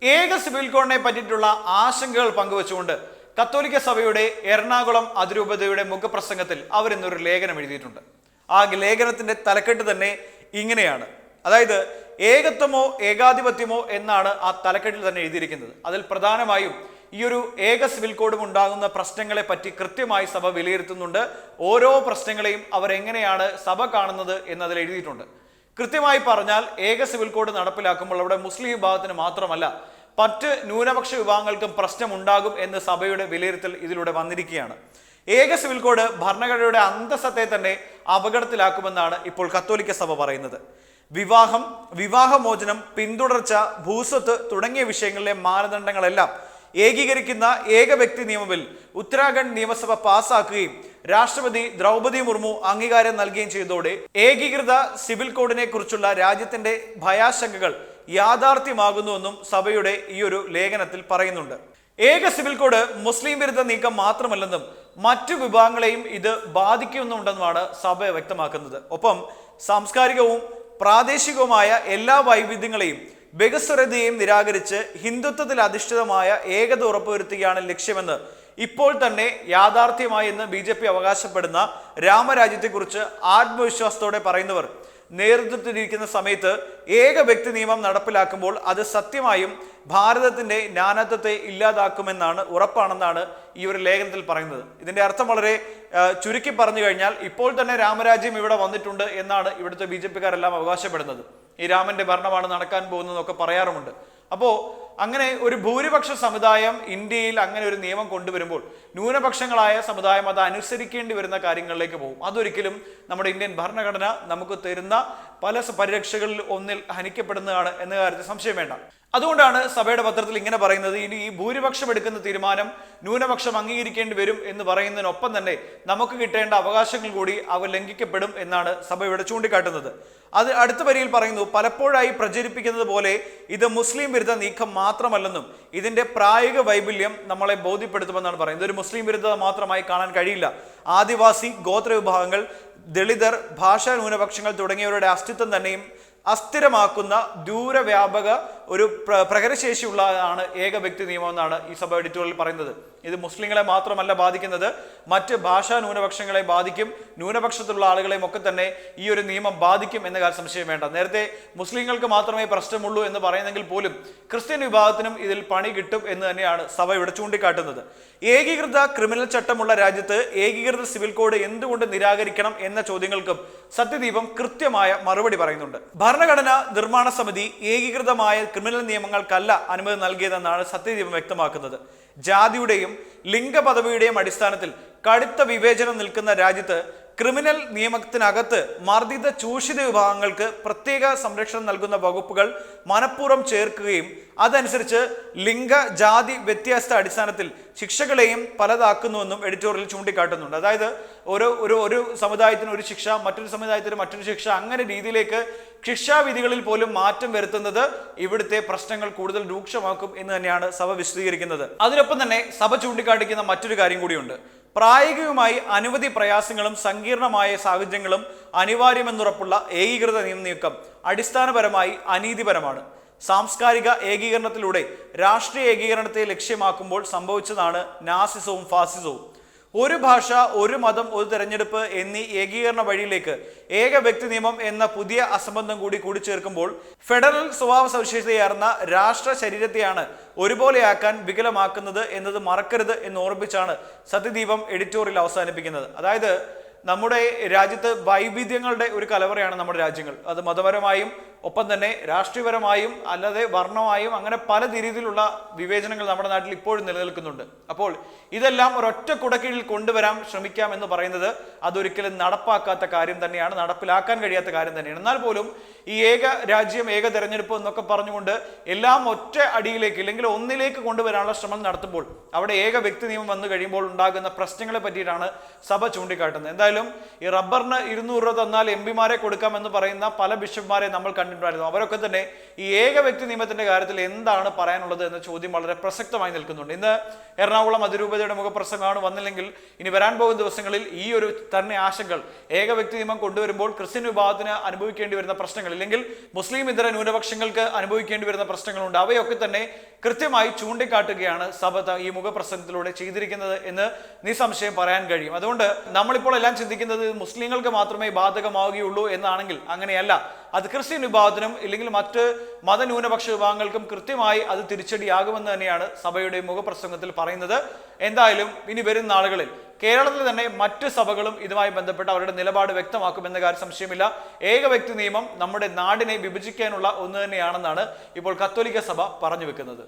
ഏക സിവിൽ കോഡിനെ പറ്റിയിട്ടുള്ള ആശങ്കകൾ പങ്കുവച്ചുകൊണ്ട് കത്തോലിക്ക സഭയുടെ എറണാകുളം അതിരൂപതയുടെ മുഖപ്രസംഗത്തിൽ അവർ ഇന്നൊരു ലേഖനം എഴുതിയിട്ടുണ്ട്. ആ ലേഖനത്തിന്റെ തലക്കെട്ട് തന്നെ ഇങ്ങനെയാണ്. അതായത് ഏകത്വമോ ഏകാധിപത്യമോ എന്നാണ് ആ തലക്കെട്ടിൽ തന്നെ എഴുതിയിരിക്കുന്നത്. അതിൽ പ്രധാനമായും ഈ ഒരു ഏക സിവിൽ കോഡും ഉണ്ടാകുന്ന പ്രശ്നങ്ങളെ പറ്റി കൃത്യമായി സഭ വിലയിരുത്തുന്നുണ്ട്. ഓരോ പ്രശ്നങ്ങളെയും അവരെങ്ങനെയാണ് സഭ കാണുന്നത് എന്നതിൽ എഴുതിയിട്ടുണ്ട്. കൃത്യമായി പറഞ്ഞാൽ ഏക സിവിൽ കോഡ് നടപ്പിലാക്കുമ്പോൾ അവിടെ മുസ്ലിം വിഭാഗത്തിന് മാത്രമല്ല മറ്റ് ന്യൂനപക്ഷ വിഭാഗങ്ങൾക്കും പ്രശ്നമുണ്ടാകും എന്ന് സഭയുടെ വിലയിരുത്തൽ ഇതിലൂടെ വന്നിരിക്കുകയാണ്. ഏക സിവിൽ കോഡ് ഭരണഘടനയുടെ അന്തസ്സത്തെ തന്നെ അപകടത്തിലാക്കുമെന്നാണ് ഇപ്പോൾ കത്തോലിക്ക സഭ പറയുന്നത്. വിവാഹം, വിവാഹമോചനം, പിന്തുടർച്ച, ഭൂസ്വത്ത് തുടങ്ങിയ വിഷയങ്ങളിലെ മാനദണ്ഡങ്ങളെല്ലാം ഏകീകരിക്കുന്ന ഏക വ്യക്തി നിയമ ബിൽ ഉത്തരാഖണ്ഡ് നിയമസഭ പാസാക്കുകയും രാഷ്ട്രപതി ദ്രൗപദി മുർമു അംഗീകാരം നൽകുകയും ചെയ്തതോടെ ഏകീകൃത സിവിൽ കോഡിനെ കുറിച്ചുള്ള രാജ്യത്തിന്റെ ഭയാശങ്കകൾ യാഥാർത്ഥ്യമാകുന്നുവെന്നും സഭയുടെ ഈ ഒരു ലേഖനത്തിൽ പറയുന്നുണ്ട്. ഏക സിവിൽ കോഡ് മുസ്ലിം വിരുദ്ധ നീക്കം മാത്രമല്ലെന്നും മറ്റു വിഭാഗങ്ങളെയും ഇത് ബാധിക്കുന്നുണ്ടെന്നുമാണ് സഭ വ്യക്തമാക്കുന്നത്. ഒപ്പം സാംസ്കാരികവും പ്രാദേശികവുമായ എല്ലാ വൈവിധ്യങ്ങളെയും ബഹുസ്വരതയെയും നിരാകരിച്ച് ഹിന്ദുത്വത്തിൽ അധിഷ്ഠിതമായ ഏകത ഉറപ്പുവരുത്തുകയാണ് ലക്ഷ്യമെന്ന് ഇപ്പോൾ തന്നെ യാഥാർത്ഥ്യമായി എന്ന് BJP അവകാശപ്പെടുന്ന രാമരാജ്യത്തെക്കുറിച്ച് ആത്മവിശ്വാസത്തോടെ പറയുന്നവർ നേതൃത്വത്തിലിരിക്കുന്ന സമയത്ത് ഏക വ്യക്തി നിയമം നടപ്പിലാക്കുമ്പോൾ അത് സത്യമായും ഭാരതത്തിന്റെ നാനാത്വത്തെ ഇല്ലാതാക്കുമെന്നാണ് ഉറപ്പാണെന്നാണ് ഈ ഒരു ലേഖനത്തിൽ പറയുന്നത്. ഇതിന്റെ അർത്ഥം വളരെ ചുരുക്കി പറഞ്ഞു കഴിഞ്ഞാൽ ഇപ്പോൾ തന്നെ രാമരാജ്യം ഇവിടെ വന്നിട്ടുണ്ട് എന്നാണ് ഇവിടുത്തെ BJPക്കാരെല്ലാം അവകാശപ്പെടുന്നത്. ഈ രാമന്റെ ഭരണമാണ് നടക്കാൻ പോകുന്നതെന്നൊക്കെ പറയാറുമുണ്ട്. അപ്പോൾ അങ്ങനെ ഒരു ഭൂരിപക്ഷ സമുദായം ഇന്ത്യയിൽ അങ്ങനെ ഒരു നിയമം കൊണ്ടുവരുമ്പോൾ ന്യൂനപക്ഷങ്ങളായ സമുദായം അത് അനുസരിക്കേണ്ടി വരുന്ന കാര്യങ്ങളിലേക്ക് പോകും. അതൊരിക്കലും നമ്മുടെ ഇന്ത്യൻ ഭരണഘടന നമുക്ക് തരുന്ന പല പരിരക്ഷകളിൽ ഒന്നിൽ ഹനിക്കപ്പെടുന്നതാണ് എന്ന കാര്യത്തിൽ സംശയം വേണ്ട. അതുകൊണ്ടാണ് സഭയുടെ പത്രത്തിൽ ഇങ്ങനെ പറയുന്നത്, ഇനി ഈ ഭൂരിപക്ഷം എടുക്കുന്ന തീരുമാനം ന്യൂനപക്ഷം അംഗീകരിക്കേണ്ടി വരും എന്ന് പറയുന്നതിനൊപ്പം തന്നെ നമുക്ക് കിട്ടേണ്ട അവകാശങ്ങൾ കൂടി അവ ലംഘിക്കപ്പെടും എന്നാണ് സഭ ഇവിടെ ചൂണ്ടിക്കാട്ടുന്നത്. അത് അടുത്ത വരിയിൽ പറയുന്നു, പലപ്പോഴായി പ്രചരിപ്പിക്കുന്നത് പോലെ ഇത് മുസ്ലിം വിരുദ്ധ നീക്കം മാത്രമല്ലെന്നും ഇതിന്റെ പ്രായോഗിക വൈപല്യം നമ്മളെ ബോധ്യപ്പെടുത്തുമെന്നാണ് പറയുന്നത്. ഒരു മുസ്ലിം വിരുദ്ധത മാത്രമായി കാണാൻ കഴിയില്ല. ആദിവാസി, ഗോത്ര വിഭാഗങ്ങൾ, ദളിതർ, ഭാഷാ ന്യൂനപക്ഷങ്ങൾ തുടങ്ങിയവരുടെ അസ്തിത്വം തന്നെയും അസ്ഥിരമാക്കുന്ന ദൂരവ്യാപക ഒരു പ്രഹരശേഷിയുള്ളതാണ് ഏക വ്യക്തി നിയമം എന്നാണ് ഈ സഭ എഡിറ്റോറിയൽ പറയുന്നത്. ഇത് മുസ്ലിങ്ങളെ മാത്രമല്ല ബാധിക്കുന്നത്, മറ്റ് ഭാഷാ ന്യൂനപക്ഷങ്ങളെ ബാധിക്കും, ന്യൂനപക്ഷത്തിലുള്ള ആളുകളെയും ഒക്കെ തന്നെ ഈ ഒരു നിയമം ബാധിക്കും എന്ന കാര്യം സംശയം വേണ്ട. നേരത്തെ മുസ്ലിങ്ങൾക്ക് മാത്രമേ പ്രശ്നമുള്ളൂ എന്ന് പറയുന്നെങ്കിൽ പോലും ക്രിസ്ത്യൻ വിഭാഗത്തിനും ഇതിൽ പണി കിട്ടും എന്ന് തന്നെയാണ് സഭ ഇവിടെ ചൂണ്ടിക്കാട്ടുന്നത്. ഏകീകൃത ക്രിമിനൽ ചട്ടമുള്ള രാജ്യത്ത് ഏകീകൃത സിവിൽ കോഡ് എന്തുകൊണ്ട് നിരാകരിക്കണം എന്ന ചോദ്യങ്ങൾക്കും സത്യദീപം കൃത്യമായ മറുപടി പറയുന്നുണ്ട്. ഭരണഘടന നിർമ്മാണ സമിതി ഏകീകൃതമായ ക്രിമിനൽ നിയമങ്ങൾക്കല്ല അനുമതി നൽകിയതെന്നാണ് സത്യദീപം വ്യക്തമാക്കുന്നത്. ജാതിയുടെയും ലിംഗ പദവിയുടെയും അടിസ്ഥാനത്തിൽ കടുത്ത വിവേചനം നിൽക്കുന്ന രാജ്യത്ത് ക്രിമിനൽ നിയമത്തിനകത്ത് മർദ്ദിത ചൂഷിത വിഭാഗങ്ങൾക്ക് പ്രത്യേക സംരക്ഷണം നൽകുന്ന വകുപ്പുകൾ മനഃപൂർവ്വം ചേർക്കുകയും അതനുസരിച്ച് ലിംഗ ജാതി വ്യത്യാസ അടിസ്ഥാനത്തിൽ ശിക്ഷകളെയും പലതാക്കുന്നുവെന്നും എഡിറ്റോറിയൽ ചൂണ്ടിക്കാട്ടുന്നുണ്ട്. അതായത് ഒരു സമുദായത്തിന് ഒരു ശിക്ഷ, മറ്റൊരു സമുദായത്തിന് മറ്റൊരു ശിക്ഷ, അങ്ങനെ രീതിയിലേക്ക് ശിക്ഷാവിധികളിൽ പോലും മാറ്റം വരുത്തുന്നത് ഇവിടുത്തെ പ്രശ്നങ്ങൾ കൂടുതൽ രൂക്ഷമാക്കും എന്ന് തന്നെയാണ് സഭ വിശദീകരിക്കുന്നത്. അതിനൊപ്പം തന്നെ സഭ ചൂണ്ടിക്കാട്ടിക്കുന്ന മറ്റൊരു കാര്യം കൂടിയുണ്ട്. പ്രായോഗികമായി അനവധി പ്രയാസങ്ങളും സങ്കീർണമായ സാഹചര്യങ്ങളും അനിവാര്യമെന്നുറപ്പുള്ള ഏകീകൃത നിയമ നീക്കം അടിസ്ഥാനപരമായി അനീതിപരമാണ്. സാംസ്കാരിക ഏകീകരണത്തിലൂടെ രാഷ്ട്രീയ ഏകീകരണത്തെ ലക്ഷ്യമാക്കുമ്പോൾ സംഭവിച്ചതാണ് നാസിസവും ഫാസിസവും. ഒരു ഭാഷ, ഒരു മതം, ഒരു തെരഞ്ഞെടുപ്പ് എന്നീ ഏകീകരണ വഴിയിലേക്ക് ഏക വ്യക്തി നിയമം എന്ന പുതിയ അസംബന്ധം കൂടി കൂടിച്ചേർക്കുമ്പോൾ ഫെഡറൽ സ്വഭാവ സവിശേഷതയാർന്ന രാഷ്ട്ര ശരീരത്തെയാണ് ഒരുപോലെയാക്കാൻ വികലമാക്കുന്നത് എന്നത് മറക്കരുത് എന്ന് ഓർമ്മിച്ചാണ് സത്യദീപം എഡിറ്റോറിയൽ അവസാനിപ്പിക്കുന്നത്. അതായത് നമ്മുടെ രാജ്യത്ത് വൈവിധ്യങ്ങളുടെ ഒരു കലവറയാണ് നമ്മുടെ രാജ്യങ്ങൾ. അത് മതപരമായും ഒപ്പം തന്നെ രാഷ്ട്രീയപരമായും അല്ലാതെ വർണ്ണമായും അങ്ങനെ പല രീതിയിലുള്ള വിവേചനങ്ങൾ നമ്മുടെ നാട്ടിൽ ഇപ്പോഴും നിലനിൽക്കുന്നുണ്ട്. അപ്പോൾ ഇതെല്ലാം ഒരൊറ്റ കുടക്കീഴിൽ കൊണ്ടുവരാൻ ശ്രമിക്കാം എന്ന് പറയുന്നത് അതൊരിക്കലും നടപ്പാക്കാത്ത കാര്യം തന്നെയാണ്, നടപ്പിലാക്കാൻ കഴിയാത്ത കാര്യം തന്നെയാണ്. എന്നാൽ പോലും ഈ ഏക രാജ്യം, ഏക തെരഞ്ഞെടുപ്പ് എന്നൊക്കെ പറഞ്ഞുകൊണ്ട് എല്ലാം ഒറ്റ അടിയിലേക്ക് അല്ലെങ്കിൽ ഒന്നിലേക്ക് കൊണ്ടുവരാനുള്ള ശ്രമം നടത്തുമ്പോൾ അവിടെ ഏക വ്യക്തി നിയമം വന്നു കഴിയുമ്പോൾ ഉണ്ടാകുന്ന പ്രശ്നങ്ങളെ പറ്റിയിട്ടാണ് സഭ ചൂണ്ടിക്കാട്ടുന്നത്. എന്തായാലും ഈ റബ്ബറിന് 200 രൂപ തന്നാൽ MP മാരെ കൊടുക്കാമെന്ന് പറയുന്ന പല ബിഷപ്പ്മാരെ നമ്മൾ കണ്ടിട്ടുണ്ട്. പറഞ്ഞിട്ടുണ്ടായിരുന്നു. അവരൊക്കെ തന്നെ ഈ ഏക വ്യക്തി നിയമത്തിന്റെ കാര്യത്തിൽ എന്താണ് പറയാനുള്ളത് എന്ന ചോദ്യം വളരെ പ്രസക്തമായി നിൽക്കുന്നുണ്ട്. ഇന്ന് എറണാകുളം അതിരൂപതയുടെ മുഖപ്രസംഗമാണ് വന്നില്ലെങ്കിൽ ഇനി വരാൻ പോകുന്ന ദിവസങ്ങളിൽ ഈ ഒരു തന്നെ ആശങ്കകൾ, ഏക വ്യക്തി നിയമം കൊണ്ടുവരുമ്പോൾ ക്രിസ്ത്യൻ വിഭാഗത്തിന് അനുഭവിക്കേണ്ടി വരുന്ന പ്രശ്നങ്ങൾ, ഇല്ലെങ്കിൽ മുസ്ലിം ഇതര ന്യൂനപക്ഷങ്ങൾക്ക് അനുഭവിക്കേണ്ടി വരുന്ന പ്രശ്നങ്ങളുണ്ട്, അവയൊക്കെ തന്നെ കൃത്യമായി ചൂണ്ടിക്കാട്ടുകയാണ് സഭ ഈ മുഖപ്രസംഗത്തിലൂടെ ചെയ്തിരിക്കുന്നത് എന്ന് നിസ്സംശയം പറയാൻ കഴിയും. അതുകൊണ്ട് നമ്മളിപ്പോൾ എല്ലാം ചിന്തിക്കുന്നത് മുസ്ലിങ്ങൾക്ക് മാത്രമേ ബാധകമാവുകയുള്ളൂ എന്നാണെങ്കിൽ അങ്ങനെയല്ല. അത് ക്രിസ്ത്യൻ വിഭാഗത്തിനും ഇല്ലെങ്കിൽ മറ്റ് മതന്യൂനപക്ഷ വിഭാഗങ്ങൾക്കും കൃത്യമായി അത് തിരിച്ചടിയാകുമെന്ന് തന്നെയാണ് സഭയുടെ മുഖപ്രസംഗത്തിൽ പറയുന്നത്. എന്തായാലും ഇനി വരുന്ന നാളുകളിൽ കേരളത്തിൽ തന്നെ മറ്റ് സഭകളും ഇതുമായി ബന്ധപ്പെട്ട് അവരുടെ നിലപാട് വ്യക്തമാക്കുമെന്ന കാര്യം സംശയമില്ല. ഏക വ്യക്തി നിയമം നമ്മുടെ നാടിനെ വിഭജിക്കാനുള്ള ഒന്ന് തന്നെയാണെന്നാണ് ഇപ്പോൾ കത്തോലിക്ക സഭ പറഞ്ഞു വെക്കുന്നത്.